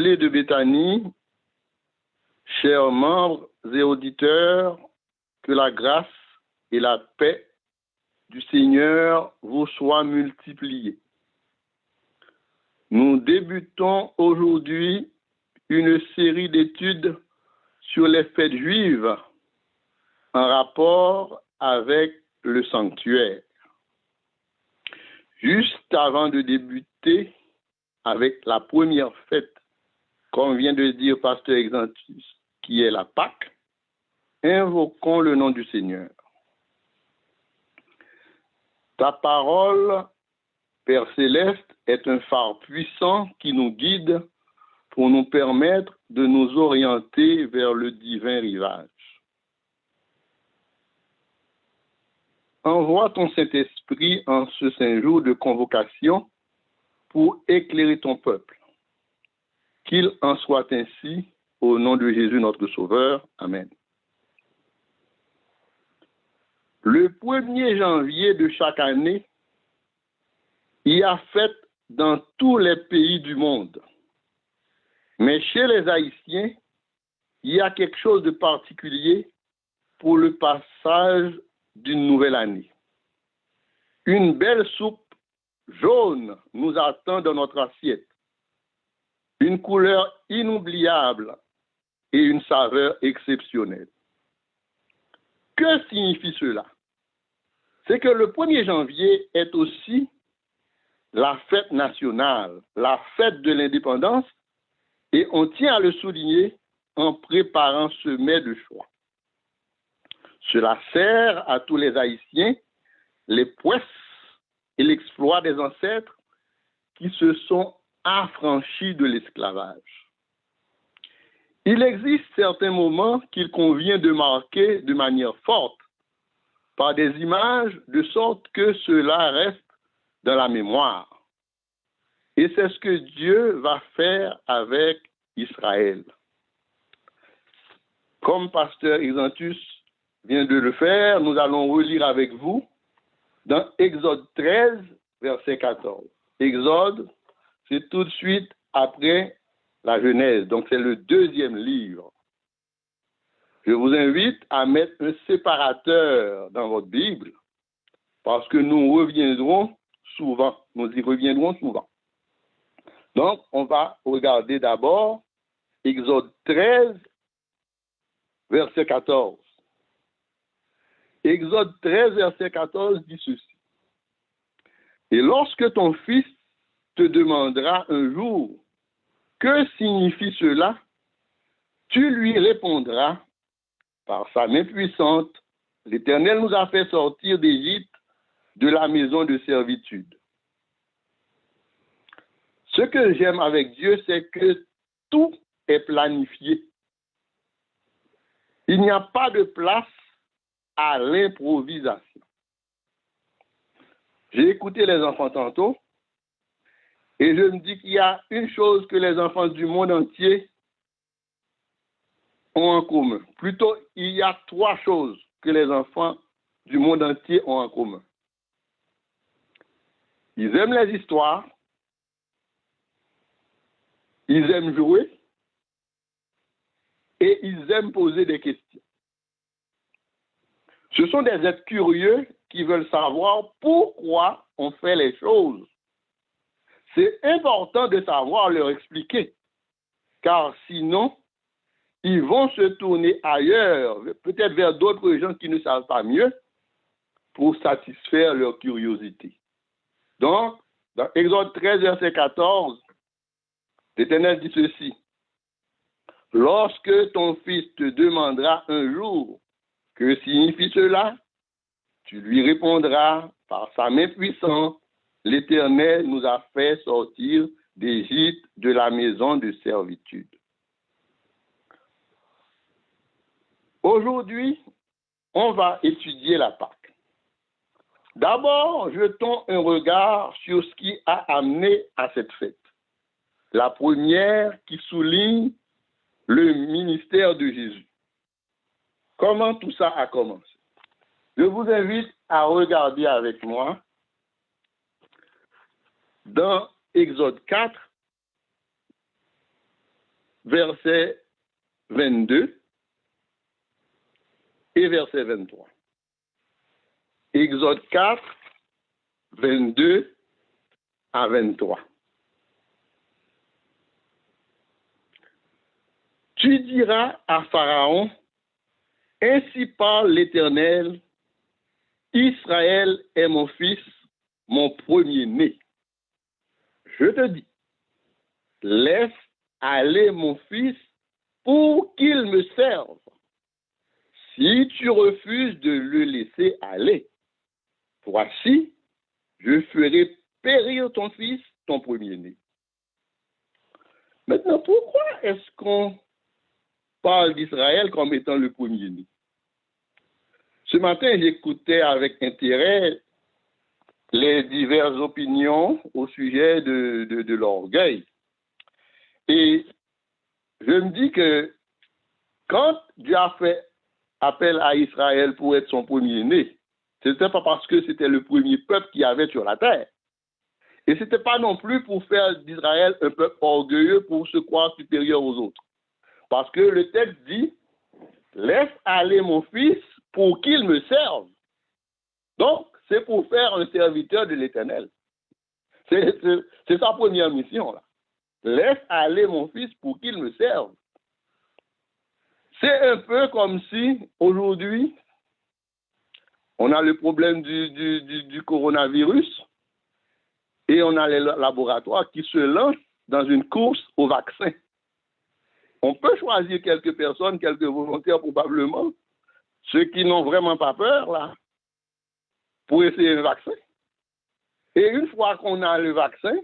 Assemblée de Béthanie, chers membres et auditeurs, que la grâce et la paix du Seigneur vous soient multipliées. Nous débutons aujourd'hui une série d'études sur les fêtes juives en rapport avec le sanctuaire. Juste avant de débuter avec la première fête, comme vient de dire Pasteur Exantus, qui est la Pâque, invoquons le nom du Seigneur. Ta parole, Père Céleste, est un phare puissant qui nous guide pour nous permettre de nous orienter vers le divin rivage. Envoie ton Saint-Esprit en ce saint jour de convocation pour éclairer ton peuple. Qu'il en soit ainsi, au nom de Jésus notre Sauveur. Amen. Le 1er janvier de chaque année, il y a fête dans tous les pays du monde. Mais chez les Haïtiens, il y a quelque chose de particulier pour le passage d'une nouvelle année. Une belle soupe jaune nous attend dans notre assiette. Une couleur inoubliable et une saveur exceptionnelle. Que signifie cela? C'est que le 1er janvier est aussi la fête nationale, la fête de l'indépendance, et on tient à le souligner en préparant ce mets de choix. Cela sert à tous les Haïtiens les prouesses et l'exploit des ancêtres qui se sont affranchis de l'esclavage. Il existe certains moments qu'il convient de marquer de manière forte par des images de sorte que cela reste dans la mémoire. Et c'est ce que Dieu va faire avec Israël. Comme Pasteur Exantus vient de le faire, nous allons relire avec vous dans Exode 13, verset 14. Exode, c'est tout de suite après la Genèse, donc c'est le 2e livre. Je vous invite à mettre un séparateur dans votre Bible parce que nous y reviendrons souvent. Donc, on va regarder d'abord Exode 13, verset 14. Exode 13, verset 14 dit ceci. Et lorsque ton fils te demandera un jour, que signifie cela? Tu lui répondras, par sa main puissante, l'Éternel nous a fait sortir d'Égypte, de la maison de servitude. Ce que j'aime avec Dieu, c'est que tout est planifié. Il n'y a pas de place à l'improvisation. J'ai écouté les enfants tantôt et je me dis qu'il y a une chose que les enfants du monde entier ont en commun. Plutôt, il y a 3 choses que les enfants du monde entier ont en commun. Ils aiment les histoires, ils aiment jouer et ils aiment poser des questions. Ce sont des êtres curieux qui veulent savoir pourquoi on fait les choses. C'est important de savoir leur expliquer, car sinon, ils vont se tourner ailleurs, peut-être vers d'autres gens qui ne savent pas mieux, pour satisfaire leur curiosité. Donc, dans Exode 13, verset 14, l'Éternel dit ceci. Lorsque ton fils te demandera un jour, que signifie cela? Tu lui répondras, par sa main puissante, l'Éternel nous a fait sortir d'Égypte, de la maison de servitude. Aujourd'hui, on va étudier la Pâque. D'abord, jetons un regard sur ce qui a amené à cette fête. La première qui souligne le ministère de Jésus. Comment tout ça a commencé? Je vous invite à regarder avec moi dans Exode 4, verset 22 et verset 23. Exode 4, 22 à 23. Tu diras à Pharaon, ainsi parle l'Éternel, Israël est mon fils, mon premier-né. Je te dis, laisse aller mon fils pour qu'il me serve. Si tu refuses de le laisser aller, voici, je ferai périr ton fils, ton premier-né. Maintenant, pourquoi est-ce qu'on parle d'Israël comme étant le premier-né? Ce matin, j'écoutais avec intérêt les diverses opinions au sujet de l'orgueil. Et je me dis que quand Dieu a fait appel à Israël pour être son premier-né, ce n'était pas parce que c'était le premier peuple qu'il y avait sur la terre. Et ce n'était pas non plus pour faire d'Israël un peuple orgueilleux pour se croire supérieur aux autres. Parce que le texte dit, laisse aller mon fils pour qu'il me serve. Donc, c'est pour faire un serviteur de l'Éternel. C'est sa première mission, là. Laisse aller mon fils pour qu'il me serve. C'est un peu comme si, aujourd'hui, on a le problème du coronavirus et on a les laboratoires qui se lancent dans une course au vaccin. On peut choisir quelques personnes, quelques volontaires probablement, ceux qui n'ont vraiment pas peur, là, pour essayer un vaccin. Et une fois qu'on a le vaccin,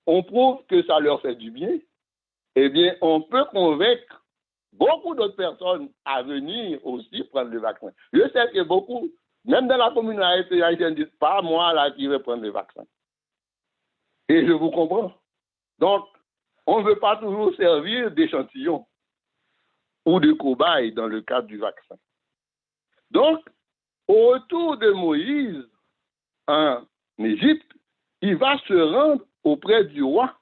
on prouve que ça leur fait du bien, eh bien, on peut convaincre beaucoup d'autres personnes à venir aussi prendre le vaccin. Je sais que beaucoup, même dans la communauté haïtienne, disent pas moi là qui vais prendre le vaccin. Et je vous comprends. Donc, on ne veut pas toujours servir d'échantillon ou de cobaye dans le cadre du vaccin. Donc, au retour de Moïse en Égypte, il va se rendre auprès du roi,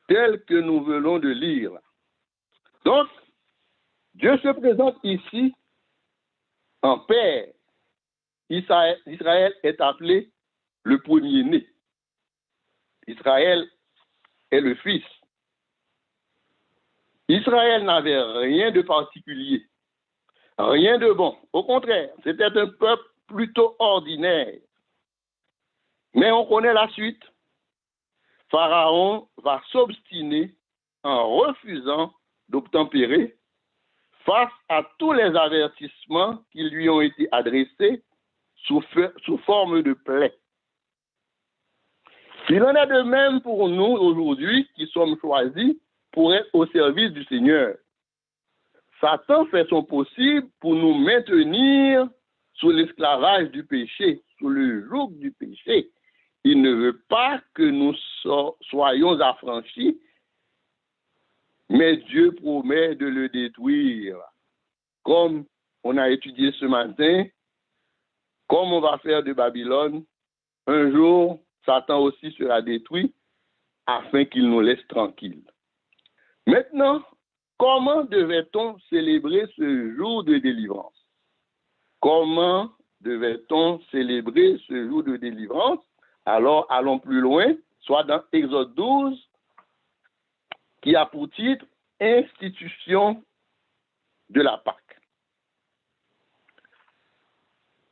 tel que nous venons de lire. Donc, Dieu se présente ici en père. Israël est appelé le premier-né. Israël est le fils. Israël n'avait rien de particulier, rien de bon. Au contraire, c'était un peuple plutôt ordinaire. Mais on connaît la suite. Pharaon va s'obstiner en refusant d'obtempérer face à tous les avertissements qui lui ont été adressés sous forme de plaie. Il en est de même pour nous aujourd'hui qui sommes choisis pour être au service du Seigneur. Satan fait son possible pour nous maintenir sous l'esclavage du péché, sous le joug du péché. Il ne veut pas que nous soyons affranchis, mais Dieu promet de le détruire. Comme on a étudié ce matin, comme on va faire de Babylone, un jour, Satan aussi sera détruit afin qu'il nous laisse tranquilles. Maintenant, comment devait-on célébrer ce jour de délivrance? Comment devait-on célébrer ce jour de délivrance? Alors, allons plus loin, soit dans Exode 12, qui a pour titre « Institution de la Pâque ».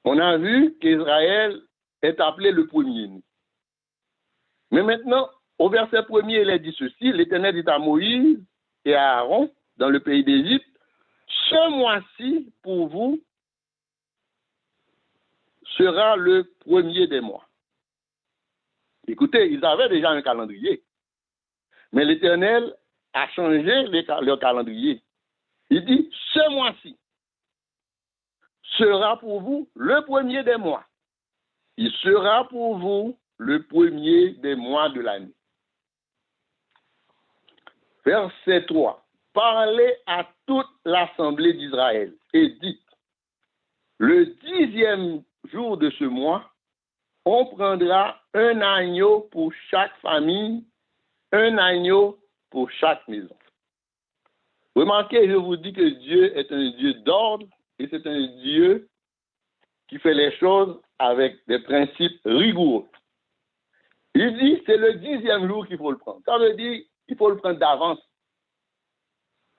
On a vu qu'Israël est appelé le premier-né. Mais maintenant, au verset 1er, il est dit ceci, l'Éternel dit à Moïse et à Aaron, dans le pays d'Égypte, ce mois-ci, pour vous, sera le premier des mois. Écoutez, ils avaient déjà un calendrier. Mais l'Éternel a changé leur calendrier. Il dit, ce mois-ci sera pour vous le premier des mois. Il sera pour vous le premier des mois de l'année. Verset 3. Parlez à toute l'assemblée d'Israël et dites, le 10e jour de ce mois, on prendra un agneau pour chaque famille, un agneau pour chaque maison. Remarquez, je vous dis que Dieu est un Dieu d'ordre et c'est un Dieu qui fait les choses avec des principes rigoureux. Il dit, c'est le 10e jour qu'il faut le prendre. Ça veut dire, il faut le prendre d'avance.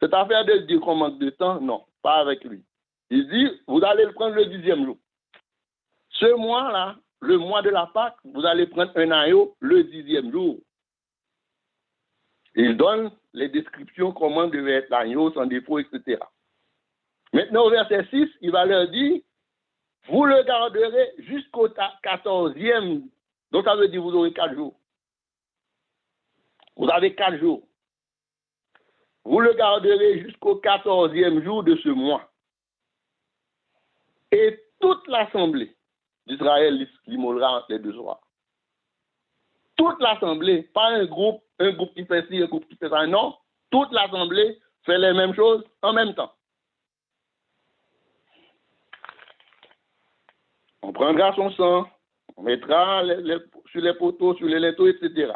Cette affaire de dire qu'on manque de temps, non, pas avec lui. Il dit, vous allez le prendre le 10e jour. Ce mois-là, le mois de la Pâque, vous allez prendre un agneau le 10e jour. Il donne les descriptions, comment devait être l'agneau, sans défaut, etc. Maintenant, au verset 6, il va leur dire, vous le garderez jusqu'au 14e. Donc, ça veut dire que vous aurez 4 jours. Vous avez 4 jours. Vous le garderez jusqu'au 14e jour de ce mois. Et toute l'assemblée d'Israël l'immolera entre les 2 soirs. Toute l'assemblée, pas un groupe qui fait ci, un groupe qui fait ça, non. Toute l'assemblée fait les mêmes choses en même temps. On prendra son sang, on mettra sur les poteaux, sur les linteaux, etc.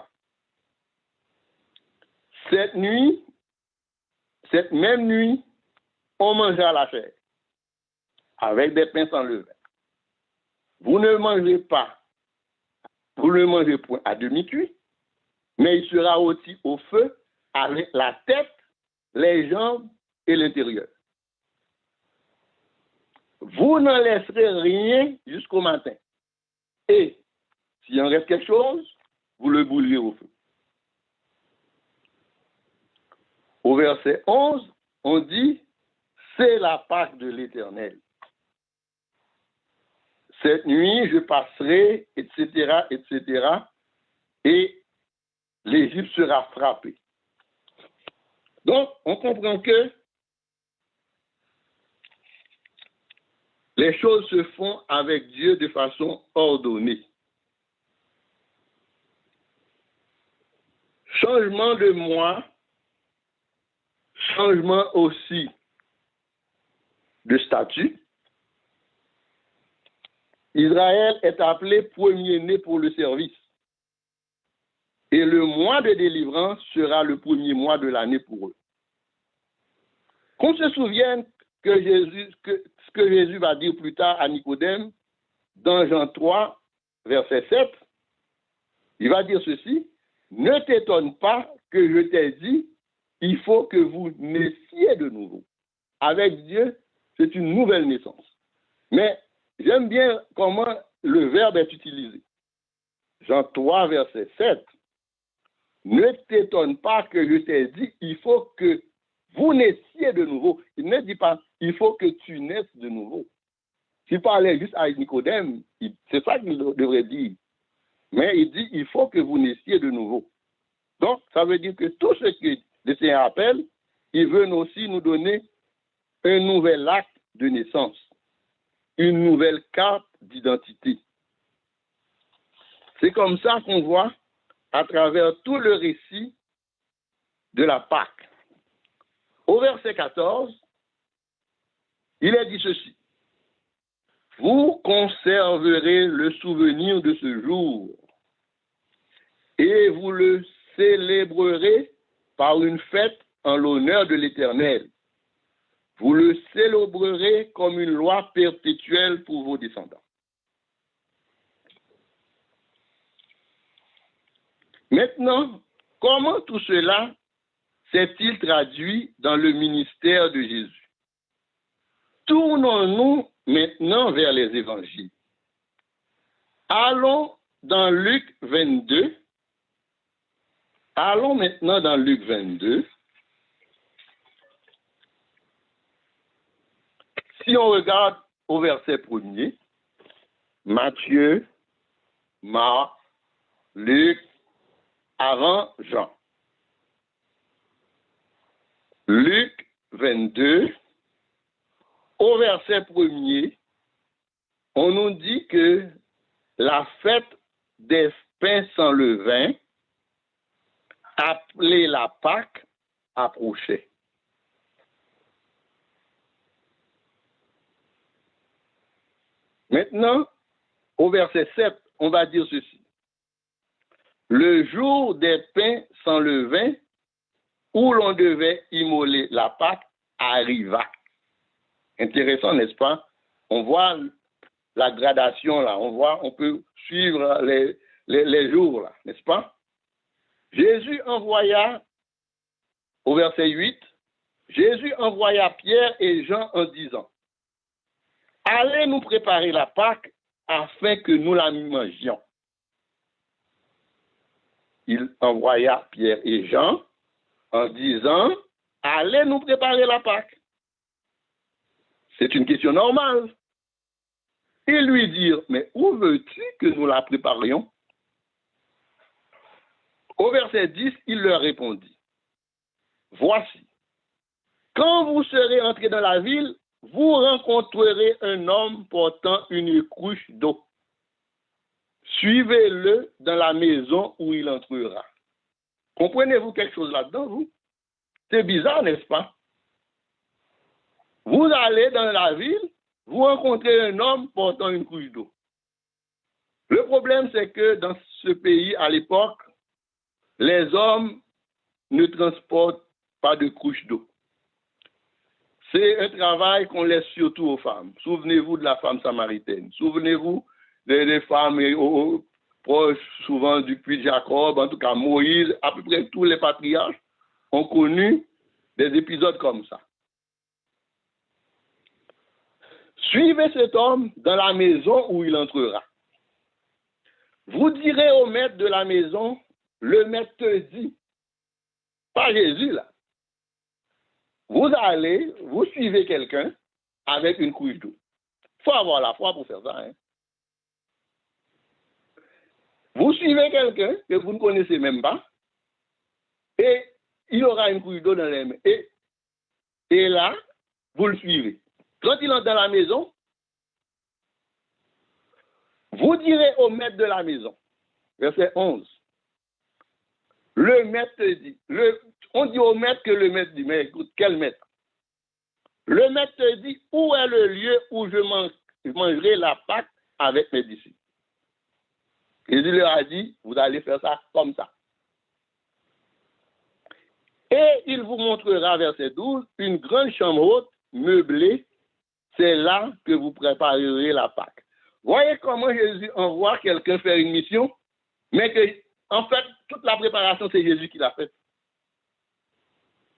Cette même nuit, on mangera la chair avec des pains sans levain. Vous ne mangez point à demi-cuit, mais il sera aussi au feu avec la tête, les jambes et l'intérieur. Vous n'en laisserez rien jusqu'au matin. Et s'il en reste quelque chose, vous le brûlerez au feu. Au verset 11, on dit, c'est la Pâque de l'Éternel. Cette nuit, je passerai, etc., etc., et l'Égypte sera frappée. Donc, on comprend que les choses se font avec Dieu de façon ordonnée. Changement de mois, changement aussi de statut. Israël est appelé premier-né pour le service. Et le mois de délivrance sera le premier mois de l'année pour eux. Qu'on se souvienne que ce que Jésus va dire plus tard à Nicodème, dans Jean 3, verset 7, il va dire ceci, « Ne t'étonne pas que je t'ai dit, il faut que vous naissiez de nouveau. » Avec Dieu, c'est une nouvelle naissance. Mais j'aime bien comment le verbe est utilisé. Jean 3, verset 7, « Ne t'étonne pas que je t'ai dit, il faut que vous naissiez de nouveau. » Il ne dit pas, il faut que tu naisses de nouveau. S'il parlait juste à Nicodème, c'est ça qu'il devrait dire. Mais il dit, il faut que vous naissiez de nouveau. Donc, ça veut dire que tout ce que le Seigneur appelle, il veut aussi nous donner un nouvel acte de naissance, une nouvelle carte d'identité. C'est comme ça qu'on voit à travers tout le récit de la Pâque. Au verset 14, il est dit ceci. Vous conserverez le souvenir de ce jour et vous le célébrerez par une fête en l'honneur de l'Éternel. Vous le célébrerez comme une loi perpétuelle pour vos descendants. Maintenant, comment tout cela s'est-il traduit dans le ministère de Jésus? Tournons-nous maintenant vers les évangiles. Allons dans Luc 22. Allons maintenant dans Luc 22. Si on regarde au verset 1er, Matthieu, Marc, Luc, avant Jean. Luc 22, au verset 1er, on nous dit que la fête des pains sans levain, appelée la Pâque, approchait. Maintenant, au verset 7, on va dire ceci. Le jour des pains sans levain où l'on devait immoler la Pâque arriva. Intéressant, n'est-ce pas? On voit la gradation là, on peut suivre les jours là, n'est-ce pas? Jésus envoya, au verset 8, Jésus envoya Pierre et Jean en disant, allez nous préparer la Pâque afin que nous la mangions. Il envoya Pierre et Jean en disant, allez nous préparer la Pâque. C'est une question normale. Ils lui dirent, mais où veux-tu que nous la préparions? Au verset 10, il leur répondit, voici, quand vous serez entrés dans la ville, vous rencontrerez un homme portant une cruche d'eau. Suivez-le dans la maison où il entrera. Comprenez-vous quelque chose là-dedans, vous? C'est bizarre, n'est-ce pas? Vous allez dans la ville, vous rencontrez un homme portant une cruche d'eau. Le problème, c'est que dans ce pays, à l'époque, les hommes ne transportent pas de cruche d'eau. C'est un travail qu'on laisse surtout aux femmes. Souvenez-vous de la femme samaritaine. Souvenez-vous des femmes proches, souvent du puits de Jacob, en tout cas Moïse, à peu près tous les patriarches ont connu des épisodes comme ça. Suivez cet homme dans la maison où il entrera. Vous direz au maître de la maison, le maître te dit, pas Jésus là. Vous allez, vous suivez quelqu'un avec une cruche d'eau. Il faut avoir la foi pour faire ça. Hein? Vous suivez quelqu'un que vous ne connaissez même pas et il aura une cruche d'eau dans les mains. Et là, vous le suivez. Quand il entre dans la maison, vous direz au maître de la maison, verset 11, le maître te dit, on dit au maître que le maître dit, mais écoute, quel maître? Le maître te dit, où est le lieu où je mangerai la Pâque avec mes disciples? Jésus leur a dit, vous allez faire ça comme ça. Et il vous montrera, verset 12, une grande chambre haute, meublée, c'est là que vous préparerez la Pâque. Voyez comment Jésus envoie quelqu'un faire une mission, mais que, en fait, toute la préparation, c'est Jésus qui l'a faite.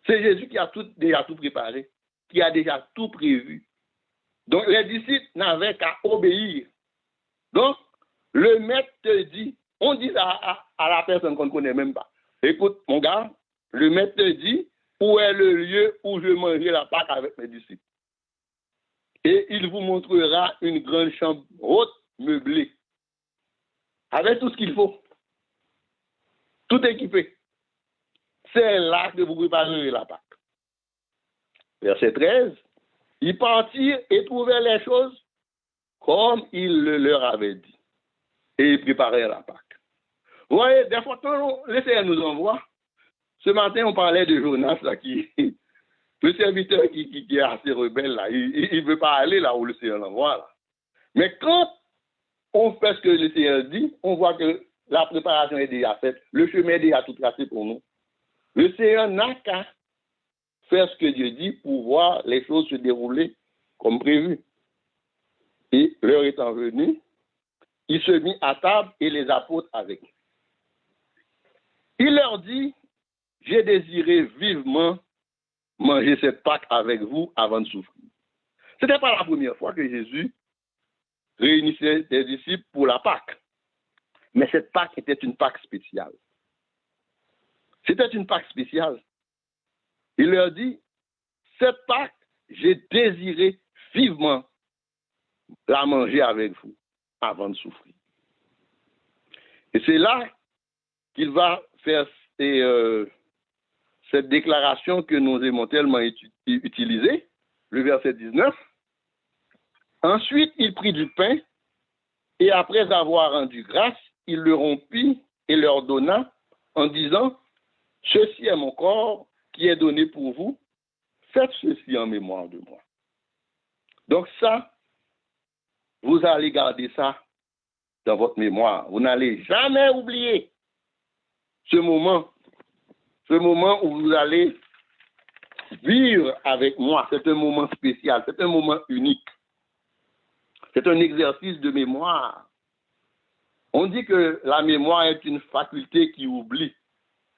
C'est Jésus qui a déjà tout préparé, qui a déjà tout prévu. Donc, les disciples n'avaient qu'à obéir. Donc, le maître te dit, on dit à la personne qu'on ne connaît même pas, écoute, mon gars, le maître te dit, où est le lieu où je mangerai la Pâque avec mes disciples? Et il vous montrera une grande chambre haute, meublée, avec tout ce qu'il faut, tout équipé. C'est là que vous préparerez la Pâque. Verset 13, ils partirent et trouvèrent les choses comme il le leur avait dit. Et ils préparèrent la Pâque. Vous voyez, des fois, quand le Seigneur nous envoie, ce matin, on parlait de Jonas, là, le serviteur qui est assez rebelle, là, il ne veut pas aller là où le Seigneur l'envoie. Là. Mais quand on fait ce que le Seigneur dit, on voit que la préparation est déjà faite, le chemin est déjà tout tracé pour nous. Le Seigneur n'a qu'à faire ce que Dieu dit pour voir les choses se dérouler comme prévu. Et l'heure étant venue, il se mit à table et les apôtres avec lui. Il leur dit, j'ai désiré vivement manger cette Pâque avec vous avant de souffrir. Ce n'était pas la première fois que Jésus réunissait des disciples pour la Pâque. Mais cette Pâque était une Pâque spéciale. C'était une Pâque spéciale. Il leur dit, cette Pâque, j'ai désiré vivement la manger avec vous avant de souffrir. Et c'est là qu'il va faire cette déclaration que nous aimons tellement utiliser, le verset 19. Ensuite, il prit du pain et après avoir rendu grâce, il le rompit et leur donna en disant, ceci est mon corps qui est donné pour vous, faites ceci en mémoire de moi. Donc ça, vous allez garder ça dans votre mémoire. Vous n'allez jamais oublier ce moment ce moment où vous allez vivre avec moi. C'est un moment spécial, c'est un moment unique. C'est un exercice de mémoire. On dit que la mémoire est une faculté qui oublie.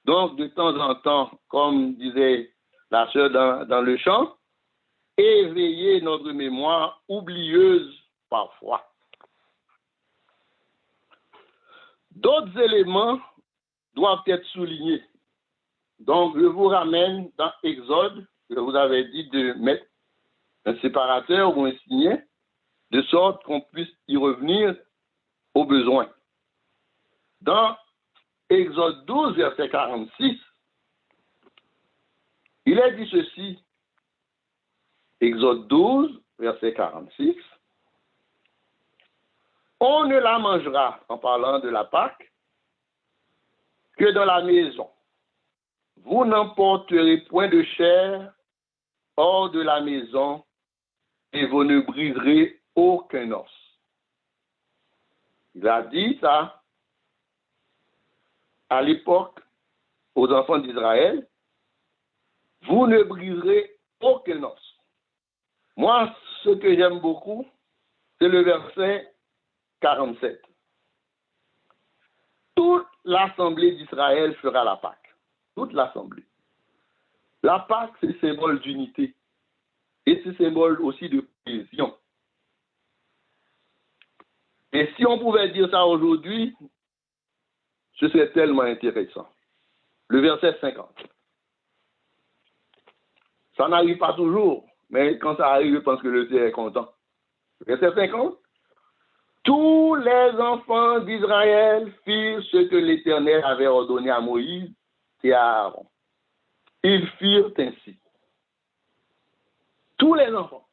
Donc, de temps en temps, comme disait la sœur dans le chant, éveiller notre mémoire oublieuse parfois. D'autres éléments doivent être soulignés. Donc, je vous ramène dans Exode, je vous avais dit de mettre un séparateur ou un signet, de sorte qu'on puisse y revenir au besoin. Dans Exode 12, verset 46, il est dit ceci. Exode 12, verset 46. On ne la mangera, en parlant de la Pâque, que dans la maison. Vous n'emporterez point de chair hors de la maison et vous ne briserez aucun os. Il a dit ça à l'époque aux enfants d'Israël. Vous ne briserez aucun os. Moi, ce que j'aime beaucoup, c'est le verset 47. Toute l'assemblée d'Israël fera la Pâque. Toute l'assemblée. La Pâque, c'est symbole d'unité. Et c'est symbole aussi de cohésion. Et si on pouvait dire ça aujourd'hui, ce serait tellement intéressant. Le verset 50. Ça n'arrive pas toujours, mais quand ça arrive, je pense que le Seigneur est content. Verset 50. Tous les enfants d'Israël firent ce que l'Éternel avait ordonné à Moïse et à Aaron. Ils firent ainsi. Tous les enfants.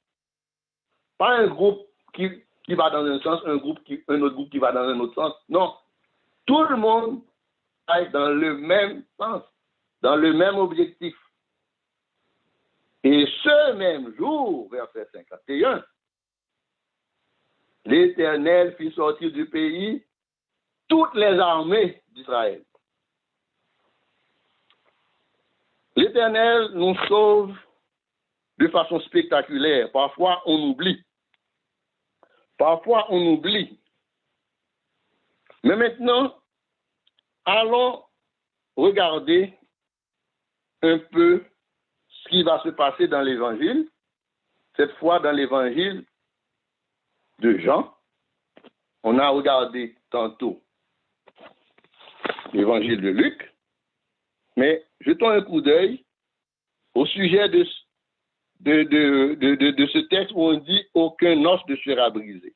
Pas un groupe qui va dans un sens, un autre groupe qui va dans un autre sens. Non. Tout le monde va dans le même sens, dans le même objectif. Et ce même jour, verset 51, l'Éternel fit sortir du pays toutes les armées d'Israël. L'Éternel nous sauve de façon spectaculaire. Parfois, on oublie. Parfois, on oublie. Mais maintenant, allons regarder un peu ce qui va se passer dans l'Évangile. Cette fois, dans l'Évangile de Jean. On a regardé tantôt l'Évangile de Luc. Mais jetons un coup d'œil au sujet de ce texte où on dit « aucun os ne sera brisé ».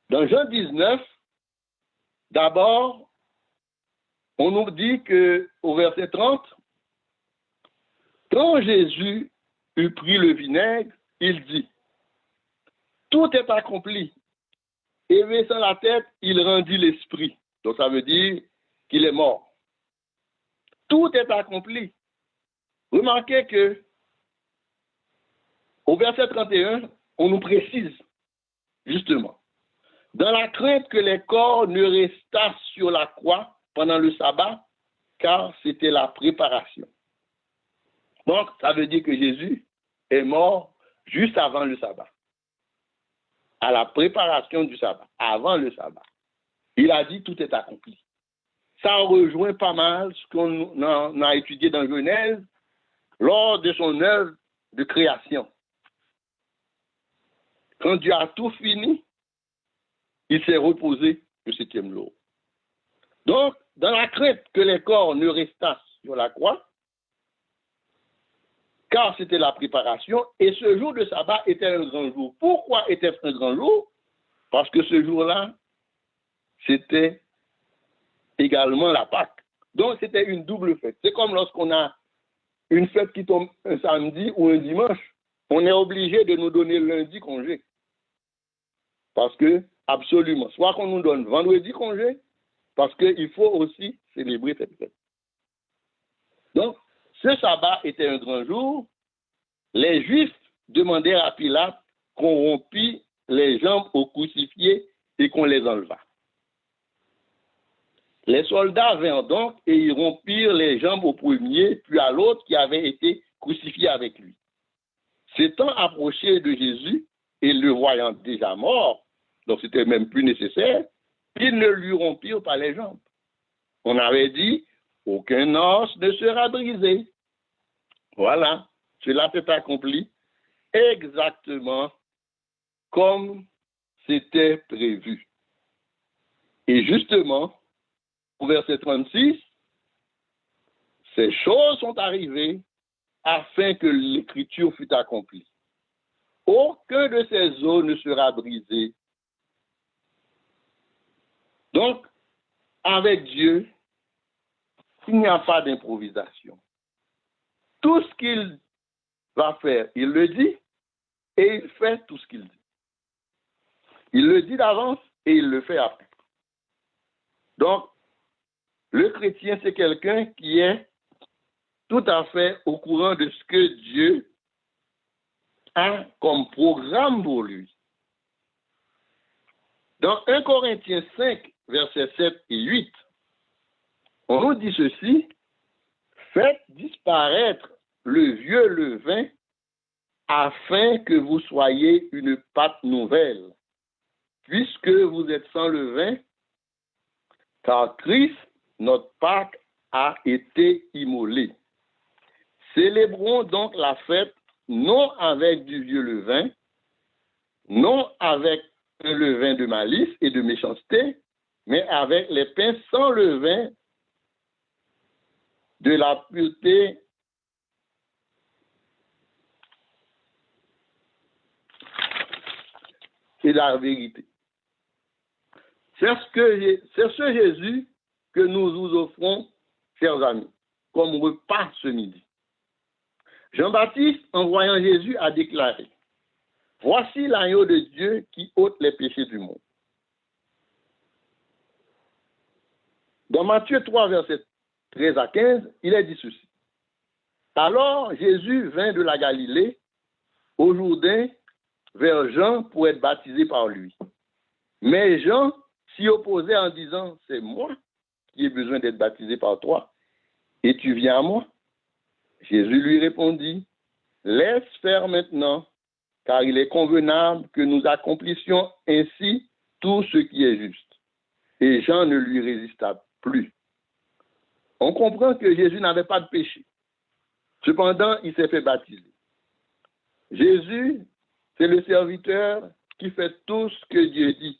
Dans Jean 19, d'abord, on nous dit qu'au verset 30, quand Jésus eut pris le vinaigre, il dit « tout est accompli ». Et baissant la tête, il rendit l'esprit. Donc ça veut dire qu'il est mort. Tout est accompli. Remarquez que au verset 31, on nous précise, justement, dans la crainte que les corps ne restassent sur la croix pendant le sabbat, car c'était la préparation. Donc, ça veut dire que Jésus est mort juste avant le sabbat, à la préparation du sabbat, avant le sabbat. Il a dit tout est accompli. Ça rejoint pas mal ce qu'on a étudié dans Genèse lors de son œuvre de création. Quand Dieu a tout fini, il s'est reposé le 7e jour. Donc, dans la crainte que les corps ne restassent sur la croix, car c'était la préparation, et ce jour de sabbat était un grand jour. Pourquoi était-ce un grand jour? Parce que ce jour-là, c'était également la Pâque. Donc, c'était une double fête. C'est comme lorsqu'on a une fête qui tombe un samedi ou un dimanche, on est obligé de nous donner lundi congé. Parce que, absolument, soit qu'on nous donne vendredi congé, parce qu'il faut aussi célébrer cette fête. Donc, ce sabbat était un grand jour. Les Juifs demandèrent à Pilate qu'on rompît les jambes aux crucifiés et qu'on les enlevât. Les soldats vinrent donc et y rompirent les jambes au premier, puis à l'autre qui avait été crucifié avec lui. S'étant approché de Jésus et le voyant déjà mort, donc c'était même plus nécessaire, ils ne lui rompirent pas les jambes. On avait dit, aucun os ne sera brisé. Voilà, cela s'est accompli exactement comme c'était prévu. Et justement, au verset 36, ces choses sont arrivées afin que l'écriture fût accomplie. Aucun de ces os ne sera brisé. Donc, avec Dieu, il n'y a pas d'improvisation. Tout ce qu'il va faire, il le dit et il fait tout ce qu'il dit. Il le dit d'avance et il le fait après. Donc, le chrétien, c'est quelqu'un qui est tout à fait au courant de ce que Dieu a comme programme pour lui. Dans 1 Corinthiens 5, versets 7 et 8, on nous dit ceci: faites disparaître le vieux levain afin que vous soyez une pâte nouvelle, puisque vous êtes sans levain, car Christ, notre Pâque, a été immolé. Célébrons donc la fête non avec du vieux levain, non avec un levain de malice et de méchanceté, mais avec les pains sans levain de la pureté et la vérité. C'est ce Jésus que nous vous offrons, chers amis, comme repas ce midi. Jean-Baptiste, en voyant Jésus, a déclaré: voici l'agneau de Dieu qui ôte les péchés du monde. Dans Matthieu 3, versets 13 à 15, il est dit ceci: alors Jésus vint de la Galilée au Jourdain vers Jean pour être baptisé par lui. Mais Jean s'y opposait en disant: c'est moi qui ai besoin d'être baptisé par toi, et tu viens à moi? Jésus lui répondit: laisse faire maintenant, car il est convenable que nous accomplissions ainsi tout ce qui est juste. Et Jean ne lui résista plus. On comprend que Jésus n'avait pas de péché. Cependant, il s'est fait baptiser. Jésus, c'est le serviteur qui fait tout ce que Dieu dit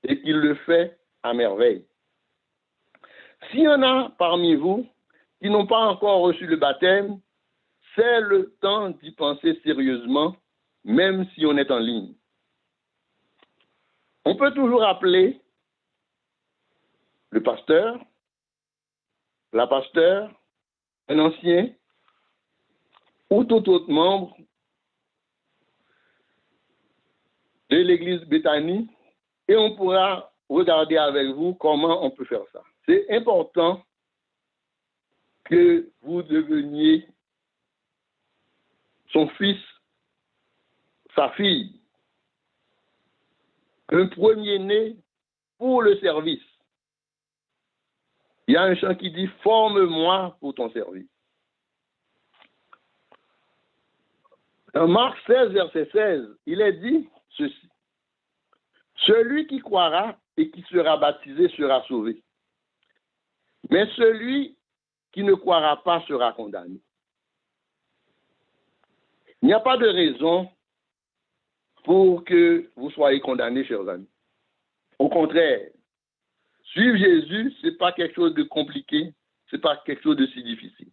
et qui le fait à merveille. S'il y en a parmi vous qui n'ont pas encore reçu le baptême, c'est le temps d'y penser sérieusement, même si on est en ligne. On peut toujours appeler le pasteur, la pasteur, un ancien ou tout autre membre de l'église Béthanie et on pourra regarder avec vous comment on peut faire ça. C'est important que vous deveniez son fils, sa fille, un premier-né pour le service. Il y a un chant qui dit « Forme-moi pour ton service ». Dans Marc 16, verset 16, il est dit ceci: celui qui croira et qui sera baptisé sera sauvé, mais celui qui ne croira pas sera condamné. Il n'y a pas de raison pour que vous soyez condamnés, chers amis. Au contraire, suivre Jésus, ce n'est pas quelque chose de compliqué, ce n'est pas quelque chose de si difficile.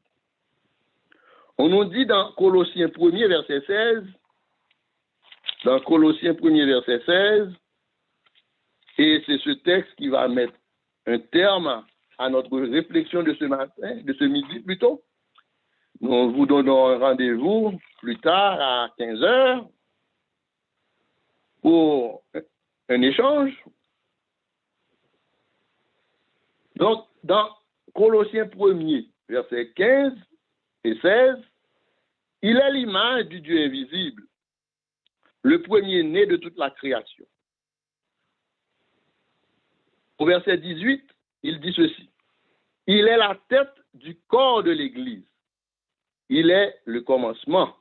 On nous dit dans Colossiens 1er, verset 16, dans Colossiens 1er, verset 16, et c'est ce texte qui va mettre un terme à notre réflexion de ce matin, de ce midi plutôt. Nous vous donnons un rendez-vous plus tard à 15h pour un échange. Donc, dans Colossiens 1er, verset 15 et 16, il est l'image du Dieu invisible, le premier-né de toute la création. Au verset 18, il dit ceci. Il est la tête du corps de l'Église. Il est le commencement,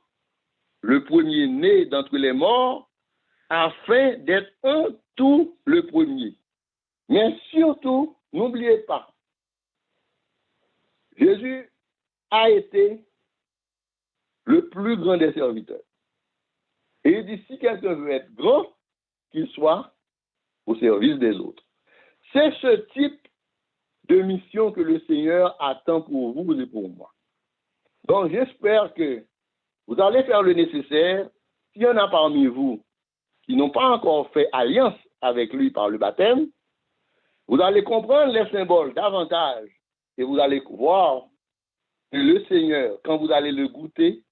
le premier-né d'entre les morts, afin d'être un tout le premier. Mais surtout, n'oubliez pas, Jésus a été le plus grand des serviteurs. Et il dit, si quelqu'un veut être grand, qu'il soit au service des autres. C'est ce type de mission que le Seigneur attend pour vous et pour moi. Donc, j'espère que vous allez faire le nécessaire. S'il y en a parmi vous qui n'ont pas encore fait alliance avec lui par le baptême, vous allez comprendre les symboles davantage et vous allez voir que le Seigneur, quand vous allez le goûter,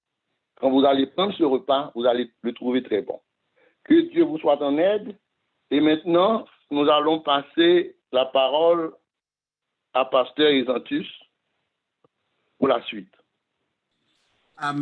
quand vous allez prendre ce repas, vous allez le trouver très bon. Que Dieu vous soit en aide. Et maintenant, nous allons passer la parole à Pasteur Isantus pour la suite. Amen.